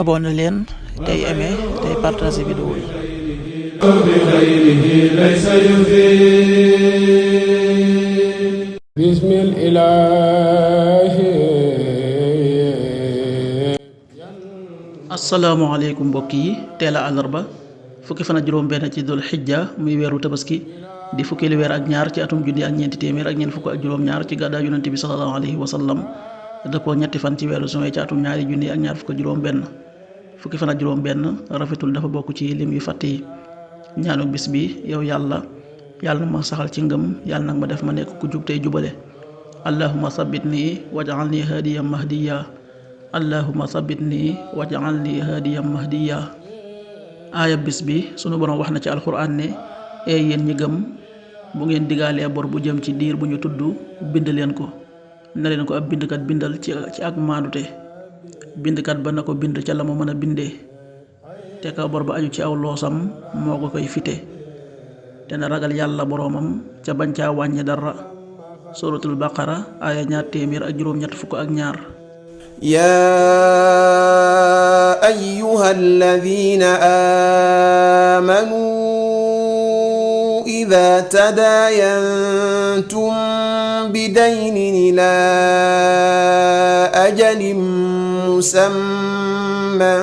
abonné leen tey aimé tey partagé vidéo yi. asalaamaaleykum mbokk yi, teel a àllarba fukki fan ak juróom-benn ci dul xijja muy weeru tabaski di fukkeelu weer ak ñaar ci atum junni ak ñeenti téeméer ak ñeent fukk ak juróom-ñaar ci gàddaay yonent bi sallallahu alayhi wa sallam dëppoo ñetti fan ci weeru juin ci atum ñaari junni ak ñaar fukk ak juróom-benn fukki fan ak juróom-benn rafetul dafa bokk ci lim yu fàtte yi. ñaanu bis bi yow yàlla na ma saxal ci ngëm, yàlla nag ma def ma nekk ku jub tey jubale. allahumma sabbitni waj'alni hadiyan mahdiya allahumma sabbitni waj'alni hadiyan mahdiya. aaya bis bi sunu borom wax na ci alxuraan ne yéen ñi gëm, bu ngeen digaalee bor bu jëm ci diir bu ñu tudd bind leen ko, na leen ko ab bindkat bindal ci ak maandute. bindkat ba na ko bind ca la mu mën a bindee, te ka bor ba aju ci aw loosam moo ko koy fite, te na ragal yàlla boroomam ca bañ caa wàññi dara. suratul baqara aaya 282. yaa ayyuhal ladina amanu إذا تداينتم بدين إلى أجل مسمى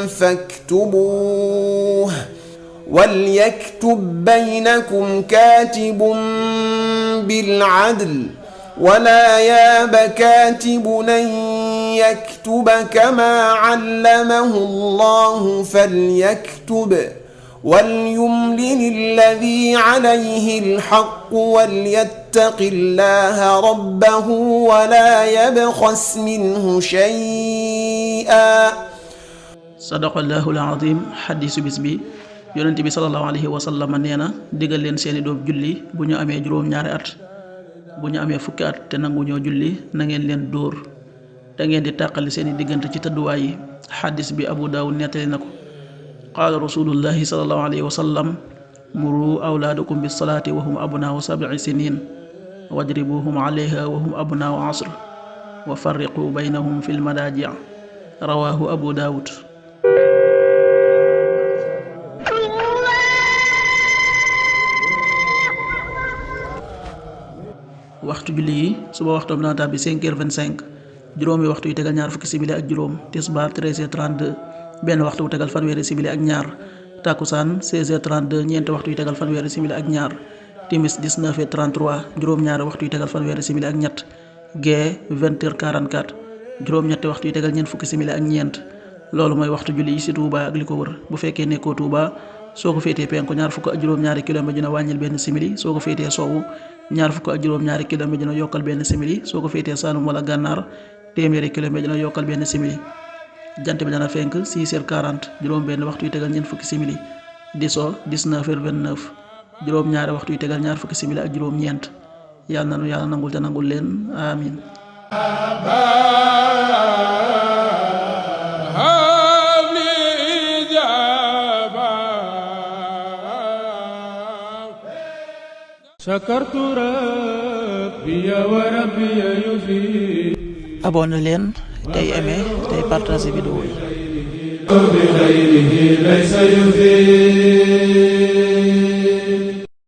فاكتبوه وليكتب بينكم كاتب بالعدل ولا ياب كاتب أن يكتب كما علمه الله فليكتب وليملل الذي عليه الحق وليتق الله ربه ولا يبخس منه شيئا. sadaqallahul azim. xadiisu bis bi, yonent bi sallallahu alayhi wa sallam nee na digal leen seeni doom julli bu ñu amee juróom-ñaari at, bu ñu amee fukki at te nangu ñoo julli na ngeen leen dóor, te ngeen di tàqali seeni diggante ci tëdduwaay yi. xadiis bi Abu Daawud nettali na ko. qaala rasulullahi sallallahu alayhi wa sallam muru awlaadakum bisalaati wa hum abnaau 7 sinin wadribuhum alayha wa hum abnaau 10 wa farriqu baynahum fi lmadaaji. rawaahu Abu Daawud. waxtu julli yi suba waxtoom dana tàbbi 5h25, juróomi waxtu yu tegal ñaar fukki simili ak juróom. tisbaar 13h32, benn waxtu wu tegal fanweeri simili ak ñaar. takkusaan 16h32, ñeenti waxtu yu tegal fanweeri simili ak ñaar. timis 19h33, juróom-ñaari waxtu yu tegal fanweeri simili ak ñett. gee 20h44, juróom-ñetti waxtu yu tegal ñeent fukki simili ak ñeent. loolu mooy waxtu julli yi ci Touba ak li ko wër. bu fekkee nekkoo Touba, soo ko féetee penku ñaar fukk ak juróom-ñaari kilomètre dina wàññil benn simili, soo ko féetee sowwu ñaar fukk ak juróom-ñaari kilomètre dina yokkal benn simili, soo ko féetee Saalum wala Gànnaar téeméeri kilomètre dina yokkal benn simili. jant bi dana fenk 6h40, juróom benn waxtu yu tegal ñeent fukki simili, di so 19h29, juróom ñaari waxtu yu tegal ñaar fukki simili ak juróom ñeent. yàlla na nu yàlla nangul te nangul leen, amin. abonné leen tey aimé tey partagé vidéo yi.